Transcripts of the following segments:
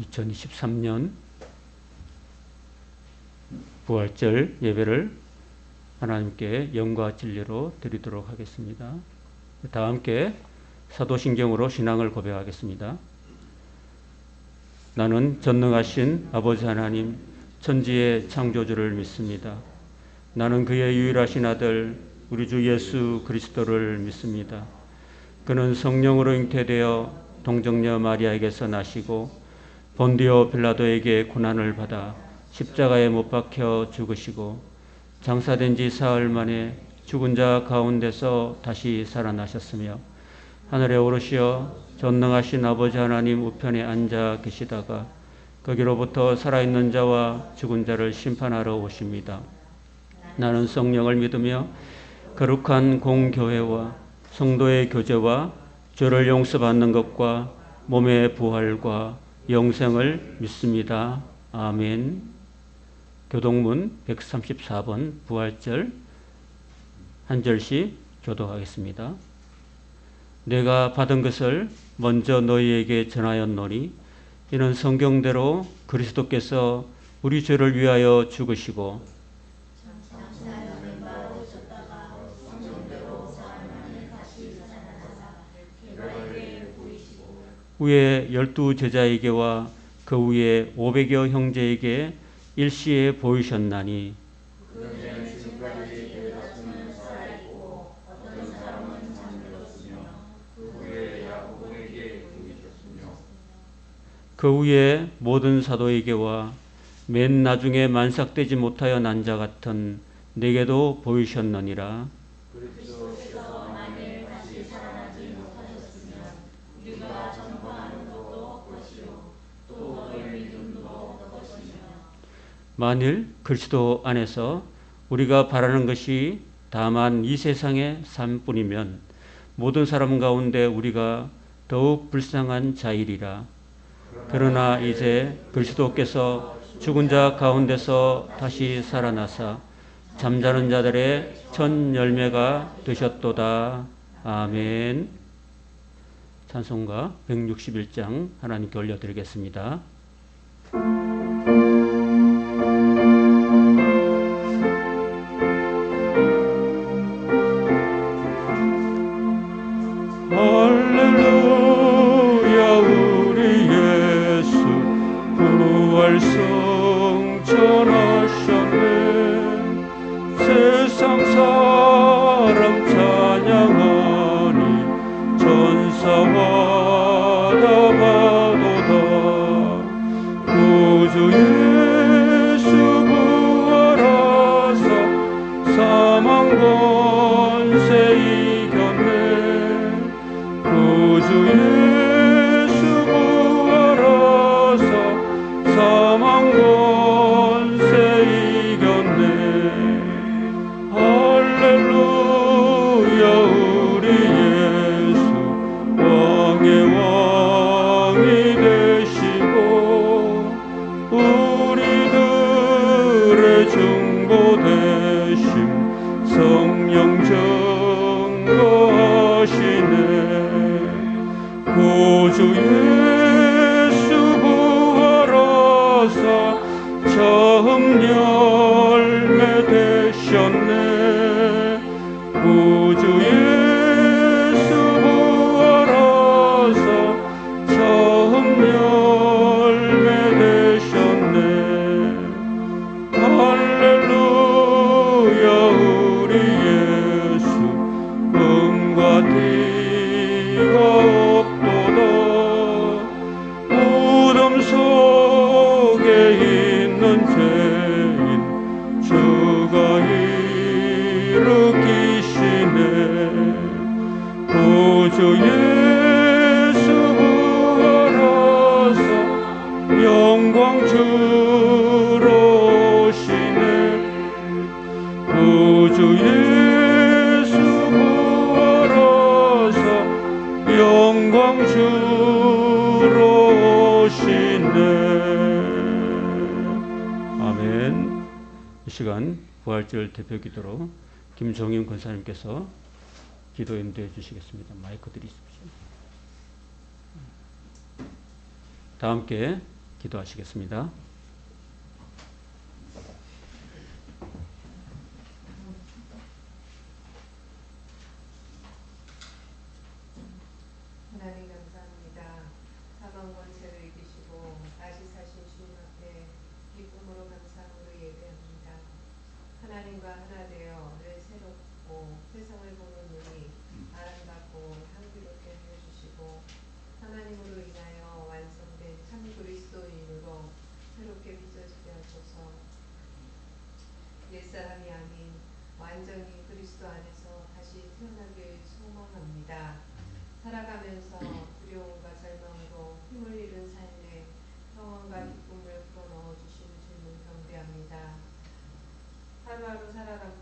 2023년 부활절 예배를 하나님께 영과 진리로 드리도록 하겠습니다. 다 함께 사도신경으로 신앙을 고백하겠습니다. 나는 전능하신 아버지 하나님 천지의 창조주를 믿습니다. 나는 그의 유일하신 아들 우리 주 예수 그리스도를 믿습니다. 그는 성령으로 잉태되어 동정녀 마리아에게서 나시고 본디오 빌라도에게 고난을 받아 십자가에 못 박혀 죽으시고 장사된 지 사흘 만에 죽은 자 가운데서 다시 살아나셨으며 하늘에 오르시어 전능하신 아버지 하나님 우편에 앉아 계시다가 거기로부터 살아있는 자와 죽은 자를 심판하러 오십니다. 나는 성령을 믿으며 거룩한 공교회와 성도의 교제와 죄를 용서받는 것과 몸의 부활과 영생을 믿습니다. 아멘. 교동문 134번 부활절 한 절씩 교독하겠습니다. 내가 받은 것을 먼저 너희에게 전하였노니 이는 성경대로 그리스도께서 우리 죄를 위하여 죽으시고 후에 12 제자에게와 그 후에 500여 형제에게 일시에 보이셨나니 그 후에 모든 사도에게와 맨 나중에 만삭되지 못하여 난 자 같은 내게도 보이셨느니라. 만일 그리스도 안에서 우리가 바라는 것이 다만 이 세상의 삶뿐이면 모든 사람 가운데 우리가 더욱 불쌍한 자이리라. 그러나 이제 그리스도께서 죽은 자 가운데서 다시 살아나사 잠자는 자들의 첫 열매가 되셨도다. 아멘. 찬송가 161장 하나님께 올려드리겠습니다. 시간 부활절 대표기도로 김종인 권사님께서 기도 인도해 주시겠습니다. 마이크 드리십시오. 다 함께 기도하시겠습니다. 하나님 감사합니다. 사망 권세를 이기시고 다시 사신 주님 앞에 기쁨으로 감사함으로 예배합니다. 하나님과 하나 되어 늘 새롭고 세상을 보는 눈이 아름답고 향기롭게 하여 주시고 하나님으로 인하여 완성된 참 그리스도인으로 새롭게 빚어지게 하소서. 옛사람이 아닌 완전히 그리스도 안에서 다시 태어나길 소망합니다. 살아가면서 두려움과 절망으로 힘을 잃은 삶에 평안과 기쁨을 불어넣어 주시는 주님을 경배합니다. 하루하루 살아갈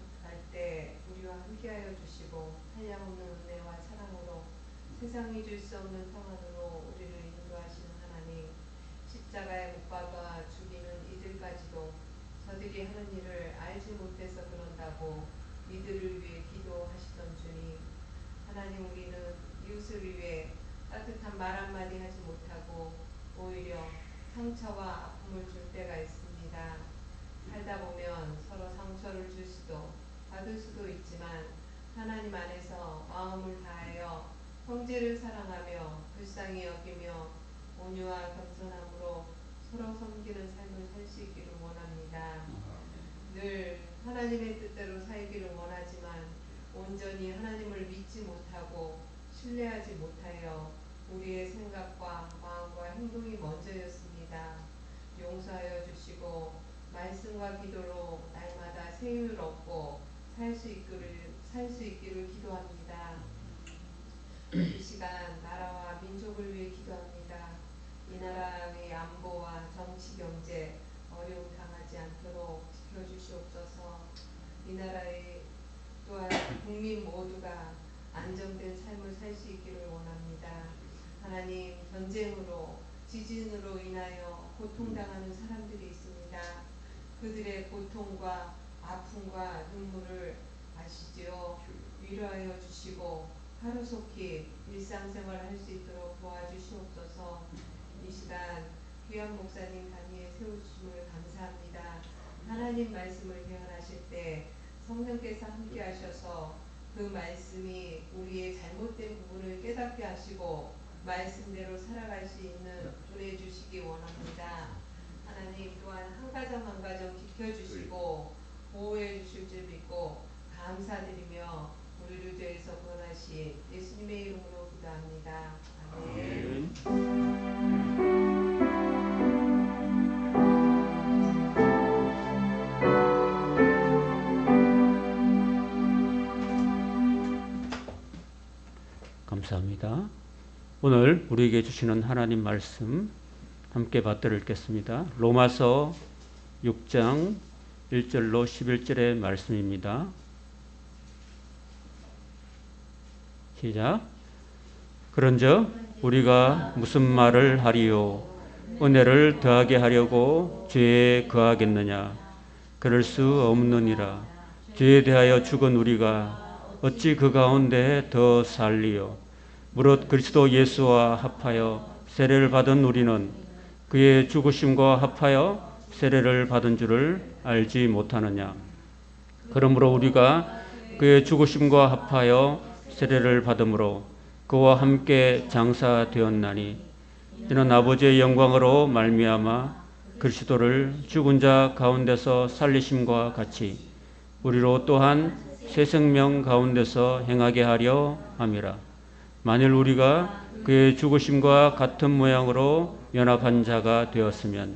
때 우리와 함께하여 주시고 한량없는 은혜와 사랑으로 세상이 줄 수 없는 평안으로 우리를 인도하시는 하나님, 십자가에 못 박아 죽이는 이들까지도 저들이 하는 일을 알지 못해서 그런다고 이들을 위해 기도하시던 주님, 하나님, 우리는 이웃을 위해 따뜻한 말 한마디 하지 못하고 오히려 상처와 아픔을 줄 때가 있습니다. 살다 보면 서로 상처를 줄 수도 받을 수도 있지만 하나님 안에서 마음을 다하여 형제를 사랑하며 불쌍히 여기며 온유와 겸손함으로 서로 섬기는 삶을 살 수 있기를 원합니다. 늘 하나님의 뜻대로 살기를 원하지만 온전히 하나님을 믿지 못하고 신뢰하지 못하여 우리의 생각과 마음과 행동이 먼저였습니다. 용서하여 주시고 말씀과 기도로 날마다 새 힘을 얻고 살 수 있기를 기도합니다. 이 시간 나라와 민족을 위해 기도합니다. 이 나라의 안보와 정치 경제 어려움 당하지 않도록 지켜주시옵소서. 이 나라의 또한 국민 모두가 안정된 삶을 살 수 있기를 원합니다. 하나님, 전쟁으로 지진으로 인하여 고통당하는 사람들이 있습니다. 그들의 고통과 아픔과 눈물을 아시지요. 위로하여 주시고 하루속히 일상생활을 할 수 있도록 도와주시옵소서. 이 시간 귀한 목사님 단위에 세우심을 감사합니다. 하나님 말씀을 대언하실 때 성령께서 함께 하셔서 그 말씀이 우리의 잘못된 부분을 깨닫게 하시고 말씀대로 살아갈 수 있는 은혜 주시기 원합니다. 하나님, 또한 한 가정 한 가정 지켜주시고 보호해 주실 줄 믿고 감사드리며 우리를 죄에서 구원하신 예수님의 이름으로 기도합니다. 아멘. 감사합니다. 오늘 우리에게 주시는 하나님 말씀 함께 받들어 읽겠습니다. 로마서 6장 1절로 11절의 말씀입니다. 시작. 그런즉 우리가 무슨 말을 하리요? 은혜를 더하게 하려고 죄에 거하겠느냐? 그럴 수 없느니라. 죄에 대하여 죽은 우리가 어찌 그 가운데 더 살리요? 무릇 그리스도 예수와 합하여 세례를 받은 우리는 그의 죽으심과 합하여 세례를 받은 줄을 알지 못하느냐? 그러므로 우리가 그의 죽으심과 합하여 세례를 받음으로 그와 함께 장사되었나니 이는 아버지의 영광으로 말미암아 그리스도를 죽은 자 가운데서 살리심과 같이 우리로 또한 새 생명 가운데서 행하게 하려 함이라. 만일 우리가 그의 죽으심과 같은 모양으로 연합한 자가 되었으면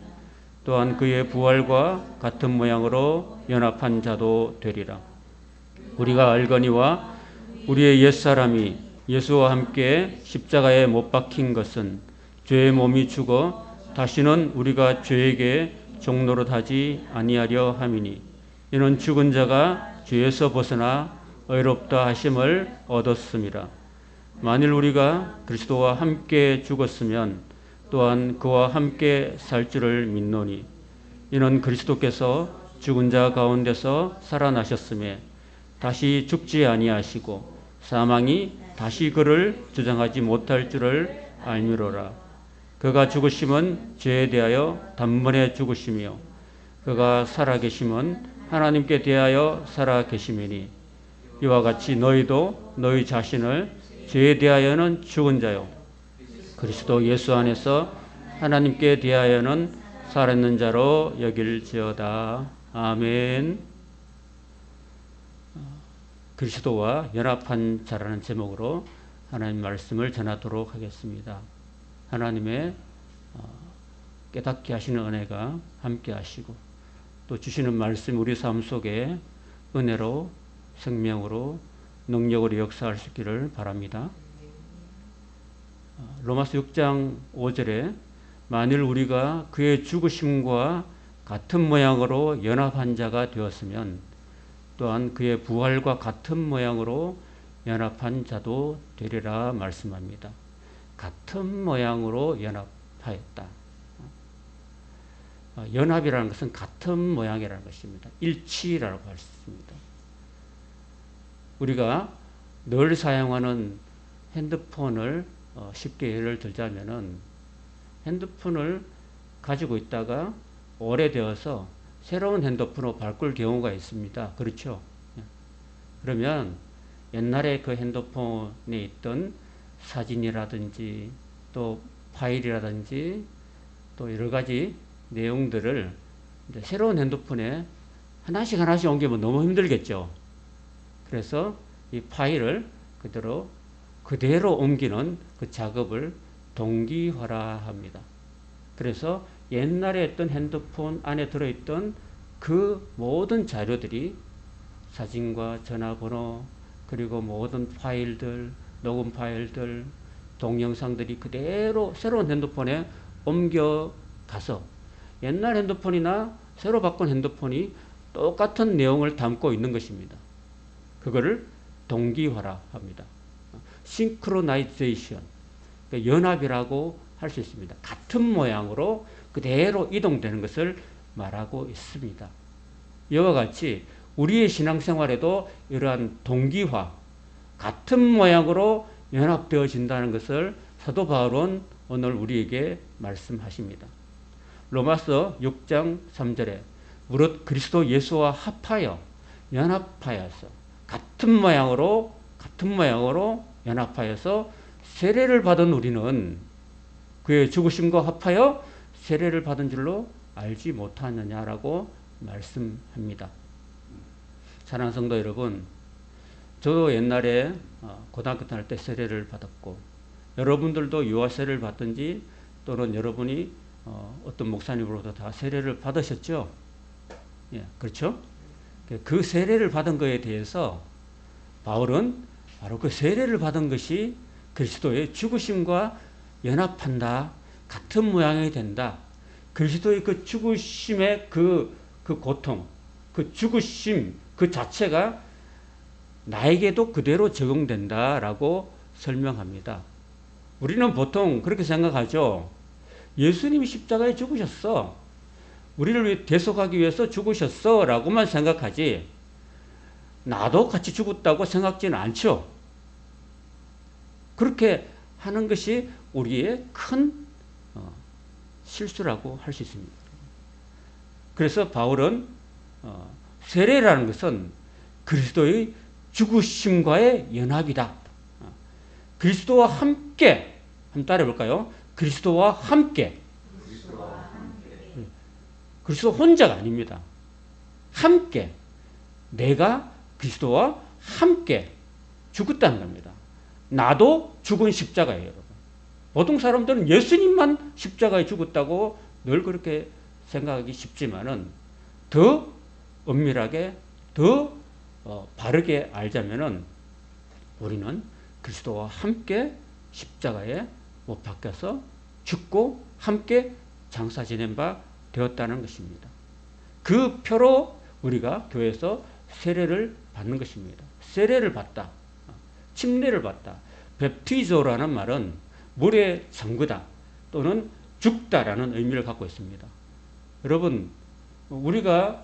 또한 그의 부활과 같은 모양으로 연합한 자도 되리라. 우리가 알거니와 우리의 옛사람이 예수와 함께 십자가에 못 박힌 것은 죄의 몸이 죽어 다시는 우리가 죄에게 종노릇하지 아니하려 함이니 이는 죽은 자가 죄에서 벗어나 의롭다 하심을 얻었음이라. 만일 우리가 그리스도와 함께 죽었으면 또한 그와 함께 살 줄을 믿노니 이는 그리스도께서 죽은 자 가운데서 살아나셨음에 다시 죽지 아니하시고 사망이 다시 그를 주장하지 못할 줄을 알미로라. 그가 죽으심은 죄에 대하여 단번에 죽으심이요 그가 살아계심은 하나님께 대하여 살아계심이니 이와 같이 너희도 너희 자신을 죄에 대하여는 죽은 자요 그리스도 예수 안에서 하나님께 대하여는 살아있는 자로 여길지어다. 아멘. 그리스도와 연합한 자라는 제목으로 하나님 말씀을 전하도록 하겠습니다. 하나님의 깨닫게 하시는 은혜가 함께 하시고 또 주시는 말씀 우리 삶 속에 은혜로 생명으로 능력으로 역사할 수 있기를 바랍니다. 로마서 6장 5절에 만일 우리가 그의 죽으심과 같은 모양으로 연합한 자가 되었으면 또한 그의 부활과 같은 모양으로 연합한 자도 되리라 말씀합니다. 같은 모양으로 연합하였다. 연합이라는 것은 같은 모양이라는 것입니다. 일치라고 할 수 있습니다. 우리가 늘 사용하는 핸드폰을 쉽게 예를 들자면은 핸드폰을 가지고 있다가 오래되어서 새로운 핸드폰으로 바꿀 경우가 있습니다. 그렇죠? 그러면 옛날에 그 핸드폰에 있던 사진이라든지 또 파일이라든지 또 여러 가지 내용들을 이제 새로운 핸드폰에 하나씩 옮기면 너무 힘들겠죠. 그래서 이 파일을 그대로 옮기는 그 작업을 동기화라 합니다. 그래서 옛날에 했던 핸드폰 안에 들어있던 그 모든 자료들이 사진과 전화번호 그리고 모든 파일들, 녹음 파일들, 동영상들이 그대로 새로운 핸드폰에 옮겨가서 옛날 핸드폰이나 새로 바꾼 핸드폰이 똑같은 내용을 담고 있는 것입니다. 그거를 동기화라 합니다. 싱크로나이제이션, 그러니까 연합이라고 할 수 있습니다. 같은 모양으로 그대로 이동되는 것을 말하고 있습니다. 이와 같이 우리의 신앙생활에도 이러한 동기화, 같은 모양으로 연합되어진다는 것을 사도 바울은 오늘 우리에게 말씀하십니다. 로마서 6장 3절에 무릇 그리스도 예수와 합하여 연합하여서 같은 모양으로 연합하여서 세례를 받은 우리는 그의 죽으심과 합하여 세례를 받은 줄로 알지 못하느냐라고 말씀합니다. 사랑하는 성도 여러분, 저도 옛날에 고등학교 다닐 때 세례를 받았고 여러분들도 유아 세례를 받든지 또는 여러분이 어떤 목사님으로부터 다 세례를 받으셨죠? 예, 그렇죠? 그 세례를 받은 것에 대해서 바울은 바로 그 세례를 받은 것이 그리스도의 죽으심과 연합한다. 같은 모양이 된다. 그리스도의 그 죽으심의 그 고통, 그 죽으심 그 자체가 나에게도 그대로 적용된다라고 설명합니다. 우리는 보통 그렇게 생각하죠. 예수님이 십자가에 죽으셨어. 우리를 위해 대속하기 위해서 죽으셨어 라고만 생각하지 나도 같이 죽었다고 생각지는 않죠. 그렇게 하는 것이 우리의 큰 실수라고 할 수 있습니다. 그래서 바울은 세례라는 것은 그리스도의 죽으심과의 연합이다. 그리스도와 함께 한번 따라해볼까요? 그리스도와 함께. 그리스도 혼자가 아닙니다. 함께. 내가 그리스도와 함께 죽었다는 겁니다. 나도 죽은 십자가예요, 여러분. 보통 사람들은 예수님만 십자가에 죽었다고 늘 그렇게 생각하기 쉽지만은 더 엄밀하게, 더 바르게 알자면은 우리는 그리스도와 함께 십자가에 못 박혀서 죽고 함께 장사 지낸 바 되었다는 것입니다. 그 표로 우리가 교회에서 세례를 받는 것입니다. 세례를 받다. 침례를 받다. 베프티조라는 말은 물에 잠그다 또는 죽다라는 의미를 갖고 있습니다. 여러분, 우리가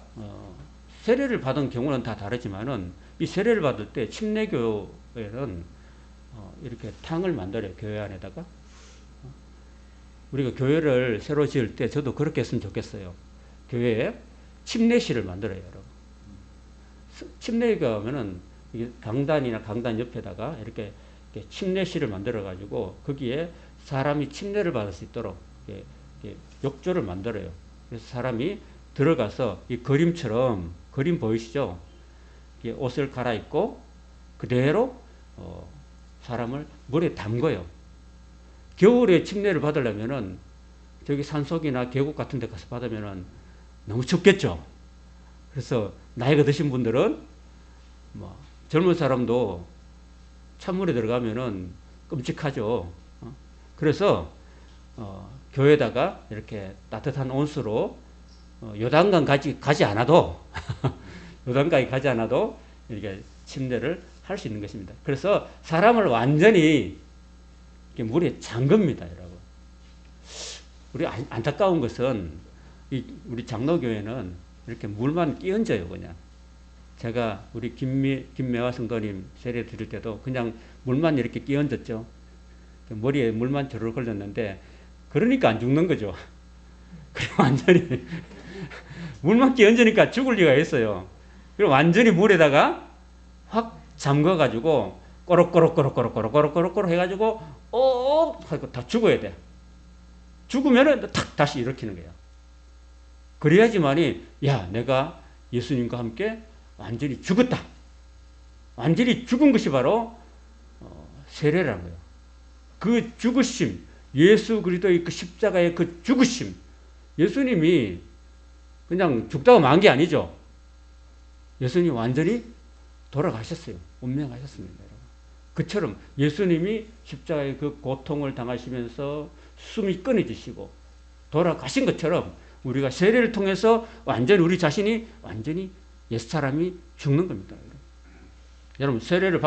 세례를 받은 경우는 다 다르지만은 이 세례를 받을 때 침례교회는 이렇게 탕을 만들어요. 교회 안에다가. 우리가 교회를 새로 지을 때 저도 그렇게 했으면 좋겠어요. 교회에 침례실을 만들어요, 여러분. 침례가 하면은 이게 강단이나 강단 옆에다가 이렇게 침례실을 만들어 가지고 거기에 사람이 침례를 받을 수 있도록 욕조를 만들어요. 그래서 사람이 들어가서 이 그림처럼, 그림 보이시죠? 옷을 갈아입고 그대로 사람을 물에 담궈요. 겨울에 침례를 받으려면은 저기 산속이나 계곡 같은 데 가서 받으면은 너무 춥겠죠. 그래서 나이가 드신 분들은 뭐 젊은 사람도 찬물에 들어가면은 끔찍하죠. 그래서 교회에다가 이렇게 따뜻한 온수로 요단강 가지 않아도 요단강에 가지 않아도 이렇게 침례를 할 수 있는 것입니다. 그래서 사람을 완전히 물에 잠깁니다, 여러분. 우리 안타까운 것은 우리 장로교회는 이렇게 물만 끼얹어요, 그냥. 제가 우리 김매화 성도님 세례 드릴 때도 그냥 물만 이렇게 끼얹었죠. 머리에 물만 저르르 걸렸는데 그러니까 안 죽는 거죠. 그래 완전히 물만 끼얹으니까 죽을 리가 있어요. 그럼 완전히 물에다가 확 잠궈가지고 꼬록꼬록 해가지고 하고 다 죽어야 돼. 죽으면은 탁 다시 일으키는 거야. 그래야지만이 내가 예수님과 함께 완전히 죽었다. 완전히 죽은 것이 바로 세례라는 거예요. 그 죽으심, 예수 그리스도의 그 십자가의 그 죽으심, 예수님이 그냥 죽다가 만 게 아니죠. 예수님이 완전히 돌아가셨어요. 운명하셨습니다, 여러분. 그처럼 예수님이 십자가의 그 고통을 당하시면서 숨이 끊어지시고 돌아가신 것처럼 우리가 세례를 통해서 완전히 우리 자신이 완전히 옛사람이 죽는 겁니다. 여러분, 세례를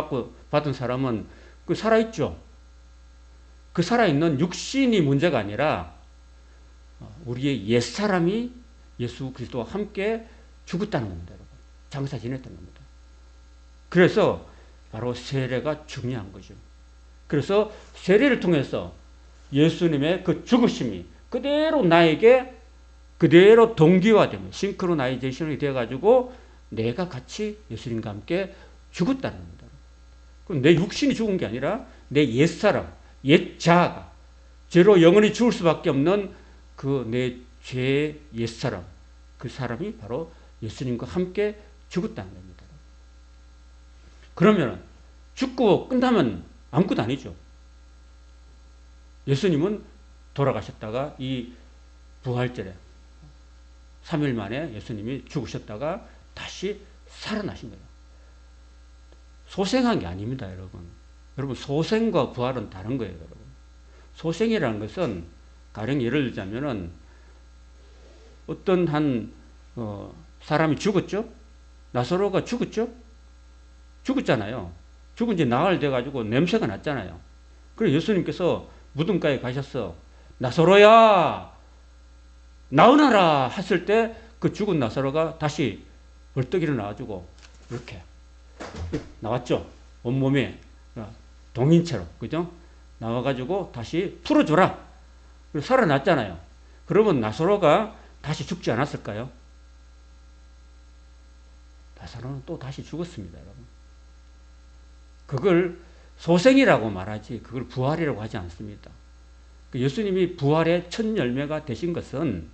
받은 사람은 그 살아있죠. 그 살아있는 육신이 문제가 아니라 우리의 옛사람이 예수 그리스도와 함께 죽었다는 겁니다, 여러분. 장사 지냈다는 겁니다. 그래서 바로 세례가 중요한 거죠. 그래서 세례를 통해서 예수님의 그 죽으심이 그대로 나에게 그대로 동기화되면 싱크로나이제이션이 되어가지고 내가 같이 예수님과 함께 죽었다는 겁니다. 그럼 내 육신이 죽은 게 아니라 내 옛사람, 옛자아가 죄로 영원히 죽을 수밖에 없는 그 내 죄의 옛사람, 그 사람이 바로 예수님과 함께 죽었다는 겁니다. 그러면 죽고 끝나면 아무것도 아니죠. 예수님은 돌아가셨다가 이 부활절에 3일 만에 예수님이 죽으셨다가 다시 살아나신 거예요. 소생한 게 아닙니다, 여러분. 여러분, 소생과 부활은 다른 거예요, 여러분. 소생이라는 것은 가령 예를 들자면은 어떤 한 사람이 죽었죠? 나사로가 죽었죠? 죽었잖아요. 죽은 지 나흘 돼가지고 냄새가 났잖아요. 그래서 예수님께서 무덤가에 가셔서 나사로야 나으나라 했을 때 그 죽은 나사로가 다시 벌떡 일어나가지고 이렇게 나왔죠. 온몸에 동인처럼, 그죠? 나와가지고 다시 풀어줘라. 그래서 살아났잖아요. 그러면 나사로가 다시 죽지 않았을까요? 나사로는 또 다시 죽었습니다, 여러분. 그걸 소생이라고 말하지 그걸 부활이라고 하지 않습니다. 예수님이 부활의 첫 열매가 되신 것은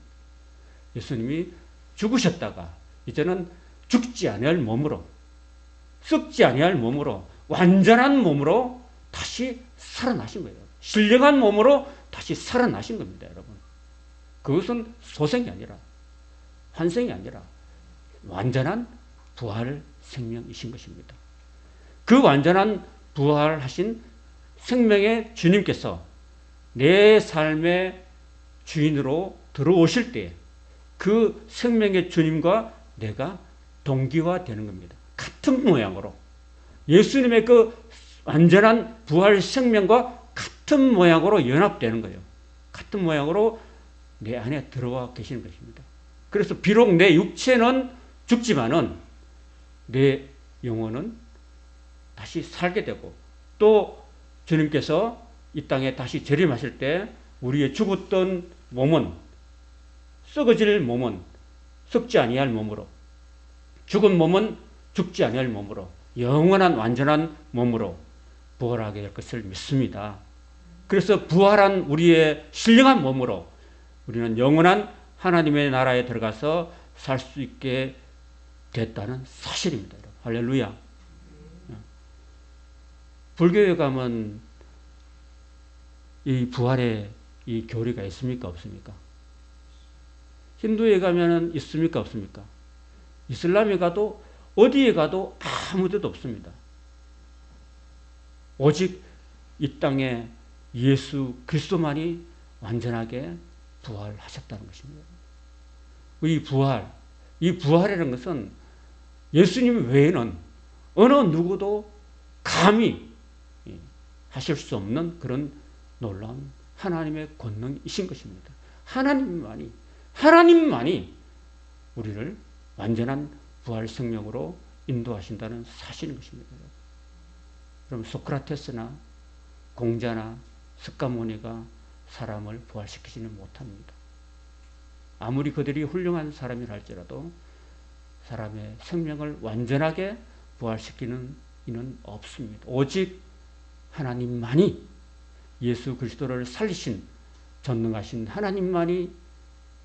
예수님이 죽으셨다가 이제는 죽지 아니할 몸으로, 썩지 아니할 몸으로, 완전한 몸으로 다시 살아나신 거예요. 신령한 몸으로 다시 살아나신 겁니다, 여러분. 그것은 소생이 아니라 환생이 아니라 완전한 부활 생명이신 것입니다. 그 완전한 부활하신 생명의 주님께서 내 삶의 주인으로 들어오실 때 그 생명의 주님과 내가 동기화되는 겁니다. 같은 모양으로 예수님의 그 완전한 부활 생명과 같은 모양으로 연합되는 거예요. 같은 모양으로 내 안에 들어와 계시는 것입니다. 그래서 비록 내 육체는 죽지만은 내 영혼은 다시 살게 되고 또 주님께서 이 땅에 다시 재림하실 때 우리의 죽었던 몸은, 썩어질 몸은 썩지 아니할 몸으로, 죽은 몸은 죽지 아니할 몸으로, 영원한 완전한 몸으로 부활하게 될 것을 믿습니다. 그래서 부활한 우리의 신령한 몸으로 우리는 영원한 하나님의 나라에 들어가서 살 수 있게 됐다는 사실입니다. 할렐루야. 불교에 가면 이 부활의 이 교리가 있습니까? 없습니까? 힌두에 가면은 있습니까? 없습니까? 이슬람에 가도 어디에 가도 아무 데도 없습니다. 오직 이 땅에 예수 그리스도만이 완전하게 부활하셨다는 것입니다. 이 부활이라는 것은 예수님 외에는 어느 누구도 감히 하실 수 없는 그런 놀라운 하나님의 권능이신 것입니다. 하나님만이 우리를 완전한 부활 생명으로 인도하신다는 사실인 것입니다. 그럼 소크라테스나 공자나 석가모니가 사람을 부활시키지는 못합니다. 아무리 그들이 훌륭한 사람이라 할지라도 사람의 생명을 완전하게 부활시키는 이는 없습니다. 오직 하나님만이, 예수 그리스도를 살리신 전능하신 하나님만이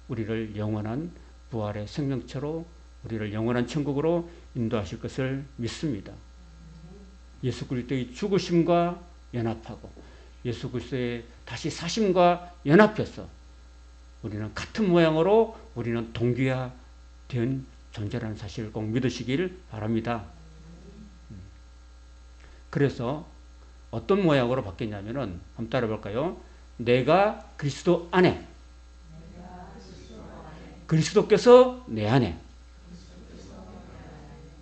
우리를 영원한 부활의 생명체로, 우리를 영원한 천국으로 인도하실 것을 믿습니다. 예수 그리스도의 죽으심과 연합하고 예수 그리스도의 다시 사심과 연합해서 우리는 같은 모양으로 우리는 동기화된 존재라는 사실을 꼭 믿으시길 바랍니다. 그래서 어떤 모양으로 바뀌었냐면은 한번 따라볼까요? 내가 그리스도 안에, 그리스도께서 내 안에.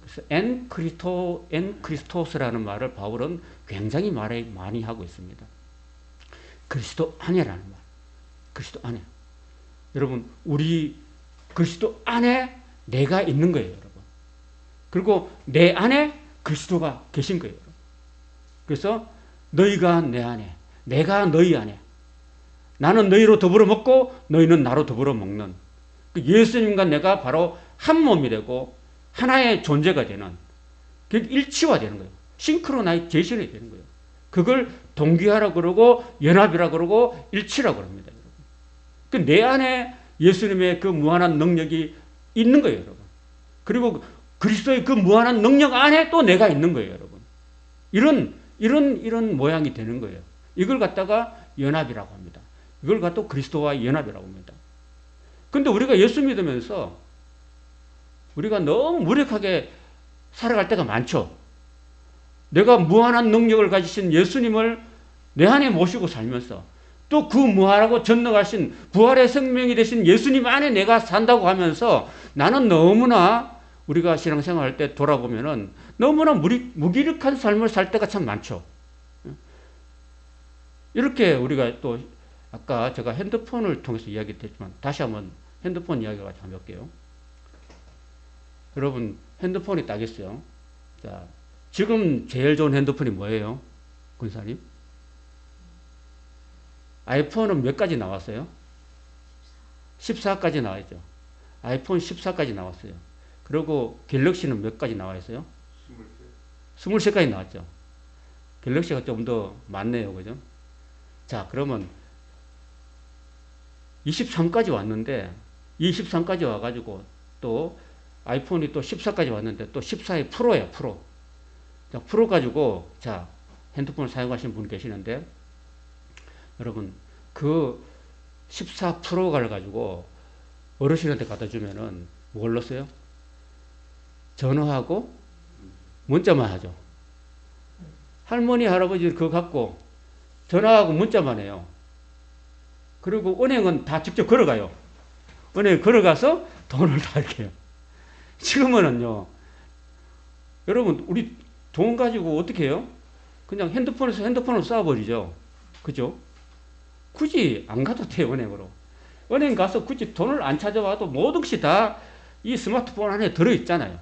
그래서 엔 크리스토스라는 말을 바울은 굉장히 많이 하고 있습니다. 그리스도 안에라는 말. 그리스도 안에. 여러분, 우리 그리스도 안에 내가 있는 거예요, 여러분. 그리고 내 안에 그리스도가 계신 거예요. 그래서 너희가 내 안에, 내가 너희 안에, 나는 너희로 더불어 먹고 너희는 나로 더불어 먹는, 예수님과 내가 바로 한 몸이 되고 하나의 존재가 되는, 일치화되는 거예요. 싱크로나이제이션이 되는 거예요. 그걸 동기화라고 그러고 연합이라고 그러고 일치라고 합니다. 내 안에 예수님의 그 무한한 능력이 있는 거예요, 여러분. 그리고 그리스도의 그 무한한 능력 안에 또 내가 있는 거예요, 여러분. 이런 모양이 되는 거예요. 이걸 갖다가 연합이라고 합니다. 이걸 갖다 그리스도와 연합이라고 합니다. 근데 우리가 예수 믿으면서 우리가 너무 무력하게 살아갈 때가 많죠. 내가 무한한 능력을 가지신 예수님을 내 안에 모시고 살면서 또 그 무한하고 전능하신 부활의 생명이 되신 예수님 안에 내가 산다고 하면서 나는 너무나, 우리가 신앙생활할 때 돌아보면은 너무나 무기력한 삶을 살 때가 참 많죠. 이렇게 우리가 또 아까 제가 핸드폰을 통해서 이야기했지만 다시 한번 핸드폰 이야기를 같이 한번 해볼게요. 여러분, 핸드폰이 딱 있어요. 자, 지금 제일 좋은 핸드폰이 뭐예요? 군사님? 아이폰은 몇 가지 나왔어요? 14까지 나와있죠. 아이폰 14까지 나왔어요. 그리고 갤럭시는 몇 가지 나와 있어요? 23까지 나왔죠. 갤럭시가 좀 더 많네요. 그죠? 자, 그러면 23까지 왔는데 23까지 와가지고 또 아이폰이 또 14까지 왔는데 또 14의 프로예요. 프로. 자, 프로 가지고 자, 핸드폰을 사용하시는 분 계시는데 여러분, 그 14 프로를 가지고 어르신한테 갖다 주면은 뭘 넣었어요? 전화하고 문자만 하죠. 할머니, 할아버지 그거 갖고 전화하고 문자만 해요. 그리고 은행은 다 직접 걸어가요. 은행에 걸어가서 돈을 다 이렇게 해요. 지금은요, 여러분, 우리 돈 가지고 어떻게 해요? 그냥 핸드폰에서 핸드폰을 쏴버리죠. 그죠? 굳이 안 가도 돼요, 은행으로. 은행 가서 굳이 돈을 안 찾아와도 모든 것이 다 이 스마트폰 안에 들어있잖아요.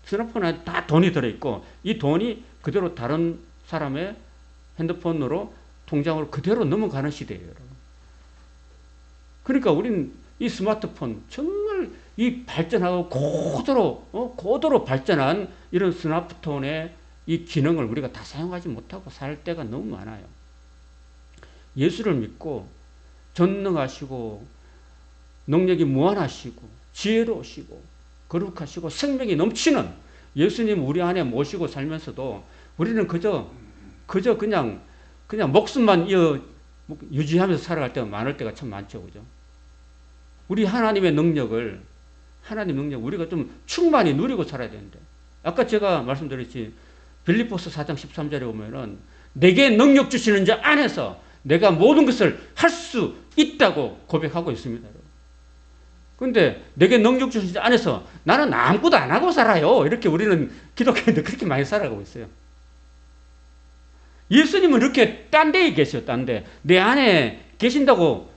스마트폰 안에 다 돈이 들어있고, 이 돈이 그대로 다른 사람의 핸드폰으로 통장으로 그대로 넘어가는 시대예요, 여러분. 그러니까 우리는 이 스마트폰 정말 이 발전하고 고도로 발전한 이런 스마트폰의 이 기능을 우리가 다 사용하지 못하고 살 때가 너무 많아요. 예수를 믿고 전능하시고 능력이 무한하시고 지혜로우시고 거룩하시고 생명이 넘치는 예수님 우리 안에 모시고 살면서도 우리는 그저 그냥 목숨만 유지하면서 살아갈 때가 많을 때가 참 많죠. 그죠? 우리 하나님 능력을 우리가 좀 충만히 누리고 살아야 되는데, 아까 제가 말씀드렸지, 빌립보서 4장 13절에 보면은 내게 능력 주시는 자 안에서 내가 모든 것을 할 수 있다고 고백하고 있습니다. 그런데 내게 능력 주시는 자 안에서 나는 아무것도 안 하고 살아요. 이렇게 우리는 기독교인들 그렇게 많이 살아가고 있어요. 예수님은 이렇게 딴 데에 계세요. 딴 데. 내 안에 계신다고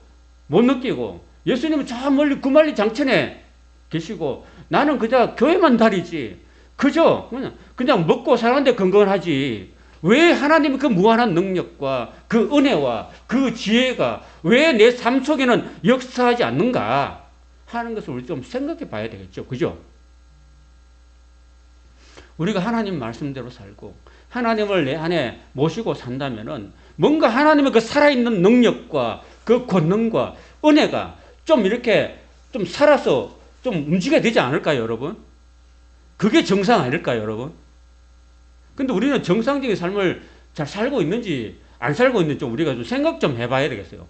못 느끼고, 예수님은 저 멀리 구말리 장천에 계시고, 나는 그저 교회만 다니지, 그냥 먹고 사는데 건강하지. 왜 하나님의 그 무한한 능력과 그 은혜와 그 지혜가 왜 내 삶 속에는 역사하지 않는가 하는 것을 우리 좀 생각해 봐야 되겠죠. 그죠? 우리가 하나님 말씀대로 살고 하나님을 내 안에 모시고 산다면은 뭔가 하나님의 그 살아있는 능력과 그 권능과 은혜가 좀 이렇게 좀 살아서 좀 움직여야 되지 않을까요, 여러분? 그게 정상 아닐까요, 여러분? 근데 우리는 정상적인 삶을 잘 살고 있는지 안 살고 있는지 좀 우리가 좀 생각 좀 해봐야 되겠어요.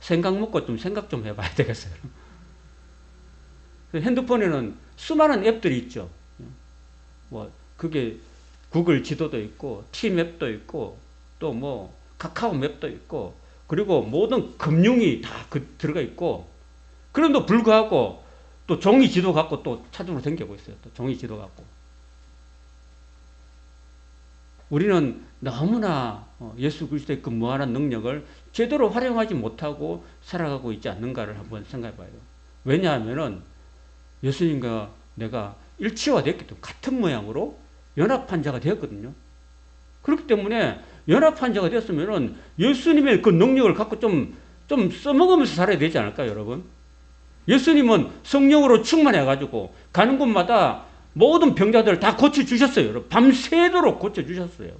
생각 먹고 좀 생각 좀 해봐야 되겠어요. 핸드폰에는 수많은 앱들이 있죠. 그게 구글 지도도 있고, 티맵도 있고, 또 카카오 맵도 있고, 그리고 모든 금융이 다 들어가 있고, 그런데도 불구하고 또 종이 지도 갖고 또 찾으러 다니고 있어요. 또 종이 지도 갖고. 우리는 너무나 예수 그리스도의 그 무한한 능력을 제대로 활용하지 못하고 살아가고 있지 않는가를 한번 생각해 봐요. 왜냐하면은 예수님과 내가 일치화됐기 때문에 같은 모양으로 연합한 자가 되었거든요. 그렇기 때문에 연합한 자가 되었으면은 예수님의 그 능력을 갖고 좀 써먹으면서 살아야 되지 않을까요, 여러분? 예수님은 성령으로 충만해가지고 가는 곳마다 모든 병자들을 다 고쳐주셨어요. 여러분. 밤새도록 고쳐주셨어요.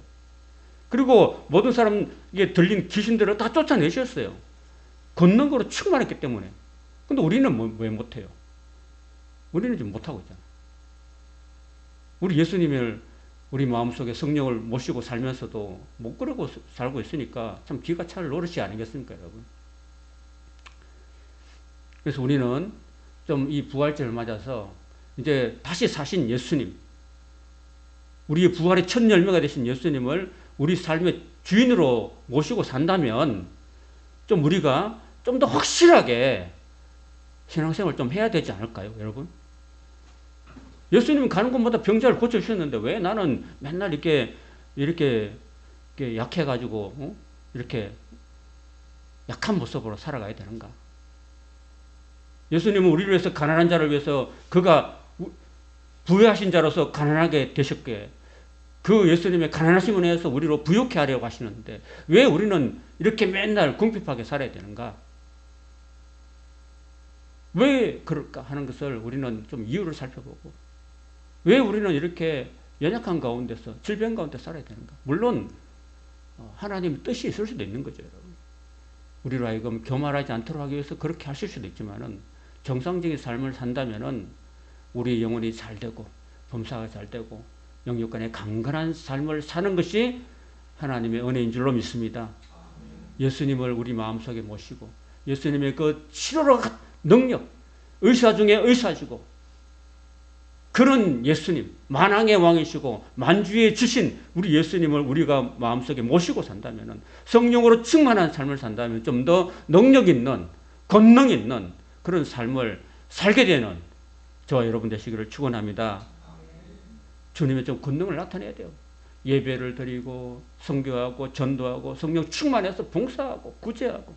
그리고 모든 사람에게 들린 귀신들을 다 쫓아내셨어요. 권능으로 충만했기 때문에. 근데 우리는 왜 못해요? 우리는 지금 못하고 있잖아요. 우리 예수님을 우리 마음속에 성령을 모시고 살면서도 못 그러고 살고 있으니까 참 기가 찰 노릇이 아니겠습니까, 여러분? 그래서 우리는 좀 이 부활절을 맞아서 이제 다시 사신 예수님, 우리의 부활의 첫 열매가 되신 예수님을 우리 삶의 주인으로 모시고 산다면 좀 우리가 좀 더 확실하게 신앙생활을 좀 해야 되지 않을까요, 여러분? 예수님은 가는 곳마다 병자를 고쳐주셨는데 왜 나는 맨날 이렇게 약해가지고 이렇게 약한 모습으로 살아가야 되는가? 예수님은 우리를 위해서 가난한 자를 위해서 그가 부유하신 자로서 가난하게 되셨기에 그 예수님의 가난하심을 위해서 우리로 부유케 하려고 하시는데 왜 우리는 이렇게 맨날 궁핍하게 살아야 되는가? 왜 그럴까 하는 것을 우리는 좀 이유를 살펴보고 왜 우리는 이렇게 연약한 가운데서 질병 가운데 살아야 되는가? 물론 하나님의 뜻이 있을 수도 있는 거죠, 여러분. 우리로 하여금 교만하지 않도록 하기 위해서 그렇게 하실 수도 있지만은 정상적인 삶을 산다면은 우리 영혼이 잘 되고 범사가 잘 되고 영육간의 강건한 삶을 사는 것이 하나님의 은혜인 줄로 믿습니다. 예수님을 우리 마음속에 모시고 예수님의 그 치료로 능력, 의사 중에 의사시고 그런 예수님, 만왕의 왕이시고 만주의 주신 우리 예수님을 우리가 마음속에 모시고 산다면 성령으로 충만한 삶을 산다면 좀 더 능력 있는 권능 있는 그런 삶을 살게 되는 저와 여러분 되시기를 축원합니다. 주님의 좀 권능을 나타내야 돼요. 예배를 드리고 선교하고 전도하고 성령 충만해서 봉사하고 구제하고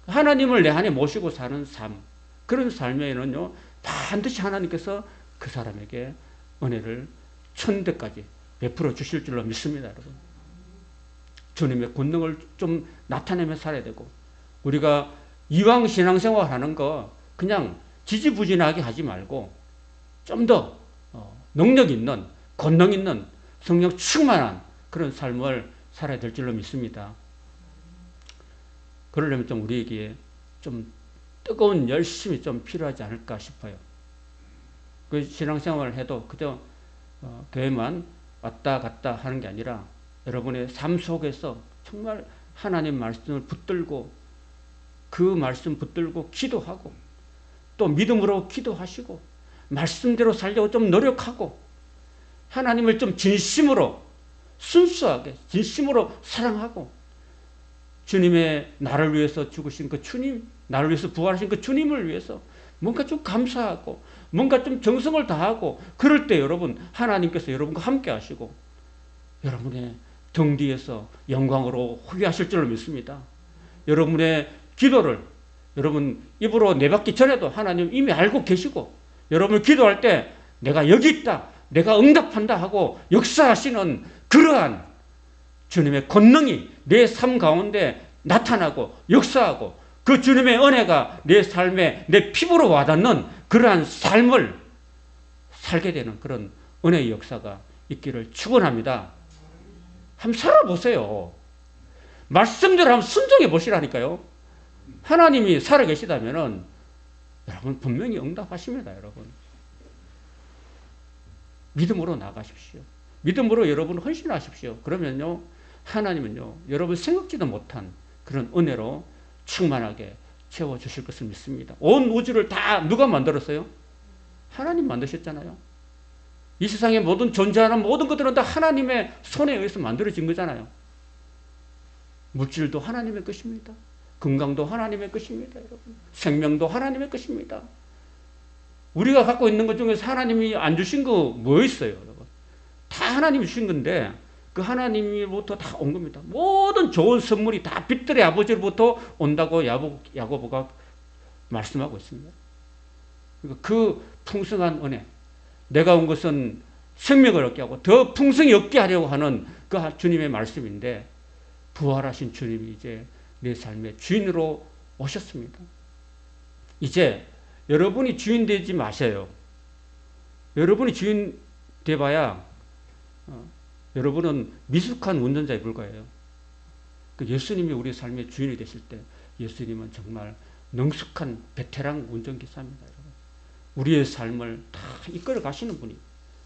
하나님을 내 안에 모시고 사는 삶, 그런 삶에는요 반드시 하나님께서 그 사람에게 은혜를 천대까지 베풀어 주실 줄로 믿습니다, 여러분. 주님의 권능을 좀 나타내며 살아야 되고 우리가 이왕 신앙생활 하는 거 그냥 지지부진하게 하지 말고 좀 더 능력 있는, 권능 있는, 성령 충만한 그런 삶을 살아야 될 줄로 믿습니다. 그러려면 좀 우리에게 좀 뜨거운 열심이 좀 필요하지 않을까 싶어요. 그 신앙생활을 해도 그저 교회만 왔다 갔다 하는 게 아니라 여러분의 삶 속에서 정말 하나님 말씀을 붙들고 그 말씀 붙들고 기도하고 또 믿음으로 기도하시고 말씀대로 살려고 좀 노력하고 하나님을 좀 진심으로 순수하게 진심으로 사랑하고 주님의 나를 위해서 죽으신 그 주님, 나를 위해서 부활하신 그 주님을 위해서 뭔가 좀 감사하고 뭔가 좀 정성을 다하고 그럴 때 여러분 하나님께서 여러분과 함께 하시고 여러분의 등 뒤에서 영광으로 호위하실 줄로 믿습니다. 여러분의 기도를 여러분 입으로 내받기 전에도 하나님 이미 알고 계시고 여러분 기도할 때 내가 여기 있다, 내가 응답한다 하고 역사하시는 그러한 주님의 권능이 내 삶 가운데 나타나고 역사하고 그 주님의 은혜가 내 삶에 내 피부로 와닿는 그러한 삶을 살게 되는 그런 은혜의 역사가 있기를 축원합니다. 한번 살아보세요. 말씀대로 한번 순종해 보시라니까요. 하나님이 살아계시다면은 여러분 분명히 응답하십니다. 여러분 믿음으로 나가십시오. 믿음으로 여러분 헌신하십시오. 그러면요 하나님은요 여러분 생각지도 못한 그런 은혜로 충만하게 채워주실 것을 믿습니다. 온 우주를 다 누가 만들었어요? 하나님 만드셨잖아요. 이 세상에 모든 존재하는 모든 것들은 다 하나님의 손에 의해서 만들어진 거잖아요. 물질도 하나님의 것입니다. 건강도 하나님의 것입니다. 여러분. 생명도 하나님의 것입니다. 우리가 갖고 있는 것 중에서 하나님이 안 주신 거 뭐 있어요? 여러분. 다 하나님이 주신 건데 그 하나님으로부터 다 온 겁니다. 모든 좋은 선물이 다 빛들의 아버지로부터 온다고 야고보가 말씀하고 있습니다. 그러니까 그 풍성한 은혜, 내가 온 것은 생명을 얻게 하고 더 풍성히 얻게 하려고 하는 그 주님의 말씀인데 부활하신 주님이 이제 내 삶의 주인으로 오셨습니다. 이제 여러분이 주인 되지 마세요. 여러분이 주인 돼봐야 여러분은 미숙한 운전자에 불과해요. 그 예수님이 우리 삶의 주인이 되실 때 예수님은 정말 능숙한 베테랑 운전기사입니다. 여러분. 우리의 삶을 다 이끌어 가시는 분이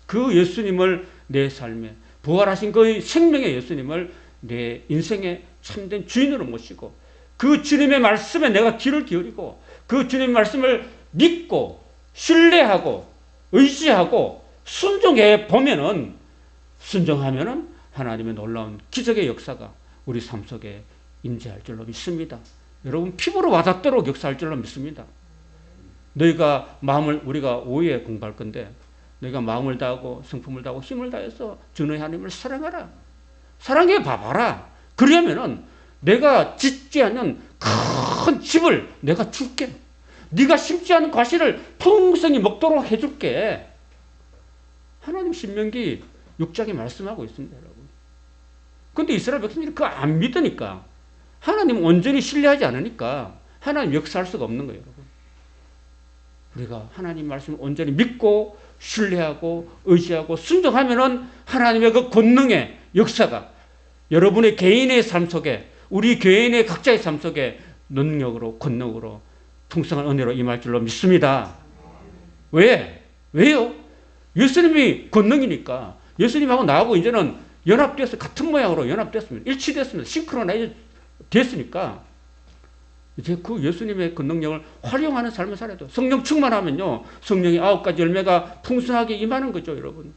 그 예수님을 내 삶에 부활하신 그 생명의 예수님을 내 인생의 참된 주인으로 모시고 그 주님의 말씀에 내가 귀를 기울이고 그 주님의 말씀을 믿고 신뢰하고 의지하고 순종해 보면은 순종하면은 하나님의 놀라운 기적의 역사가 우리 삶 속에 임재할 줄로 믿습니다. 여러분 피부로 와닿도록 역사할 줄로 믿습니다. 너희가 마음을 우리가 5회에 공부할 건데 너희가 마음을 다하고 성품을 다하고 힘을 다해서 주 너희 하나님을 사랑하라. 사랑해 봐봐라. 그러면은 내가 짓지 않는 큰 집을 내가 줄게. 네가 심지 않은 과실을 풍성히 먹도록 해줄게. 하나님 신명기 6장에 말씀하고 있습니다. 여러분. 그런데 이스라엘 백성들이 그거 안 믿으니까 하나님 온전히 신뢰하지 않으니까 하나님 역사할 수가 없는 거예요. 여러분. 우리가 하나님 말씀을 온전히 믿고 신뢰하고 의지하고 순종하면은 하나님의 그 권능의 역사가 여러분의 개인의 삶 속에 우리 교인의 각자의 삶 속에 능력으로 권능으로 풍성한 은혜로 임할 줄로 믿습니다. 왜? 왜요? 예수님이 권능이니까 예수님하고 나하고 이제는 연합돼서 같은 모양으로 연합됐습니다. 일치됐습니다. 싱크로나이즈 됐으니까 이제 그 예수님의 그 능력을 활용하는 삶을 살아야 돼요. 성령 충만하면요. 성령의 9가지 열매가 풍성하게 임하는 거죠. 여러분.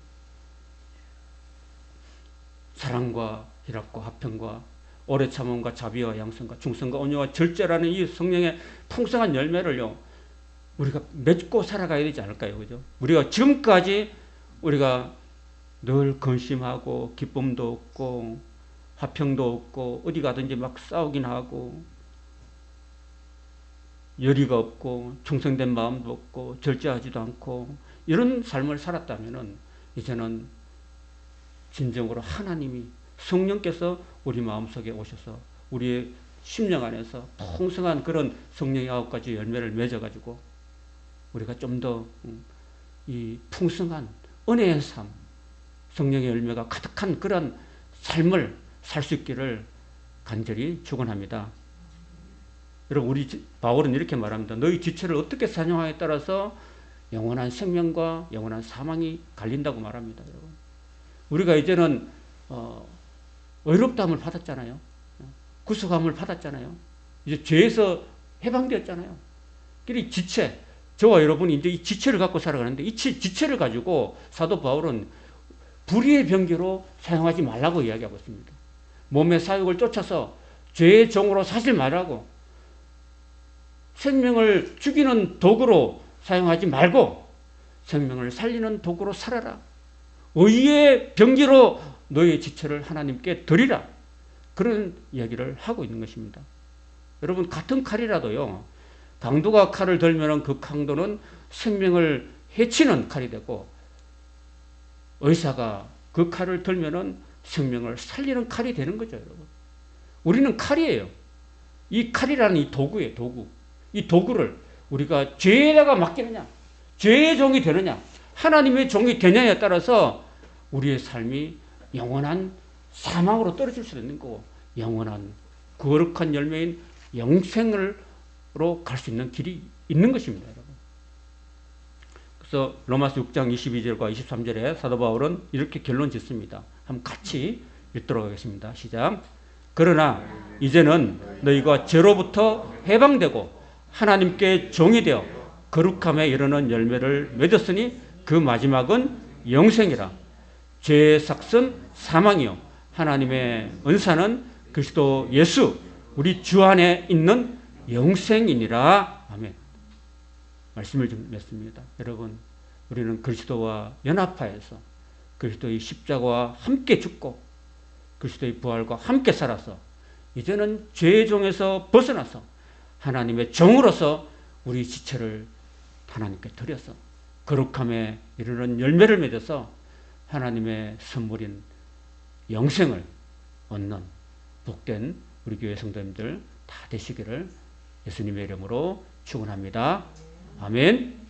사랑과 희락과 화평과 오래 참음과 자비와 양성과 중성과 온유와 절제라는 이 성령의 풍성한 열매를요. 우리가 맺고 살아가야 되지 않을까요? 그죠? 우리가 지금까지 우리가 늘 근심하고 기쁨도 없고 화평도 없고 어디 가든지 막 싸우긴 하고 열의가 없고 충성된 마음도 없고 절제하지도 않고 이런 삶을 살았다면은 이제는 진정으로 하나님이 성령께서 우리 마음속에 오셔서 우리의 심령 안에서 풍성한 그런 성령의 9가지 열매를 맺어가지고 우리가 좀 더 이 풍성한 은혜의 삶, 성령의 열매가 가득한 그런 삶을 살 수 있기를 간절히 축원합니다. 여러분, 우리 바울은 이렇게 말합니다. 너희 지체를 어떻게 사용하에 따라서 영원한 생명과 영원한 사망이 갈린다고 말합니다. 여러분, 우리가 이제는 의롭다함을 받았잖아요. 구속함을 받았잖아요. 이제 죄에서 해방되었잖아요. 이 지체, 저와 여러분이 이제 이 지체를 갖고 살아가는데 이 지체를 가지고 사도 바울은 불의의 병기로 사용하지 말라고 이야기하고 있습니다. 몸의 사욕을 쫓아서 죄의 종으로 사지 말라고, 생명을 죽이는 도구로 사용하지 말고 생명을 살리는 도구로 살아라. 의의 병기로 너의 지체를 하나님께 드리라. 그런 이야기를 하고 있는 것입니다. 여러분, 같은 칼이라도요, 강도가 칼을 들면 그 강도는 생명을 해치는 칼이 되고, 의사가 그 칼을 들면 생명을 살리는 칼이 되는 거죠, 여러분. 우리는 칼이에요. 이 칼이라는 이 도구예요, 도구. 이 도구를 우리가 죄에다가 맡기느냐, 죄의 종이 되느냐, 하나님의 종이 되느냐에 따라서 우리의 삶이 영원한 사망으로 떨어질 수 있는 거고, 영원한 거룩한 열매인 영생으로 갈 수 있는 길이 있는 것입니다, 여러분. 그래서 로마서 6장 22절과 23절에 사도 바울은 이렇게 결론 짓습니다. 한번 같이 읽도록 하겠습니다. 시작. 그러나 이제는 너희가 죄로부터 해방되고 하나님께 종이 되어 거룩함에 이르는 열매를 맺었으니 그 마지막은 영생이라. 죄의 삭은 사망이요 하나님의 은사는 그리스도 예수 우리 주 안에 있는 영생이니라. 아멘. 말씀을 좀 맺습니다. 여러분, 우리는 그리스도와 연합하여서 그리스도의 십자가와 함께 죽고 그리스도의 부활과 함께 살아서 이제는 죄의 종에서 벗어나서 하나님의 종으로서 우리 지체를 하나님께 드려서 거룩함에 이르는 열매를 맺어서 하나님의 선물인 영생을 얻는 복된 우리 교회 성도님들 다 되시기를 예수님의 이름으로 축원합니다. 아멘.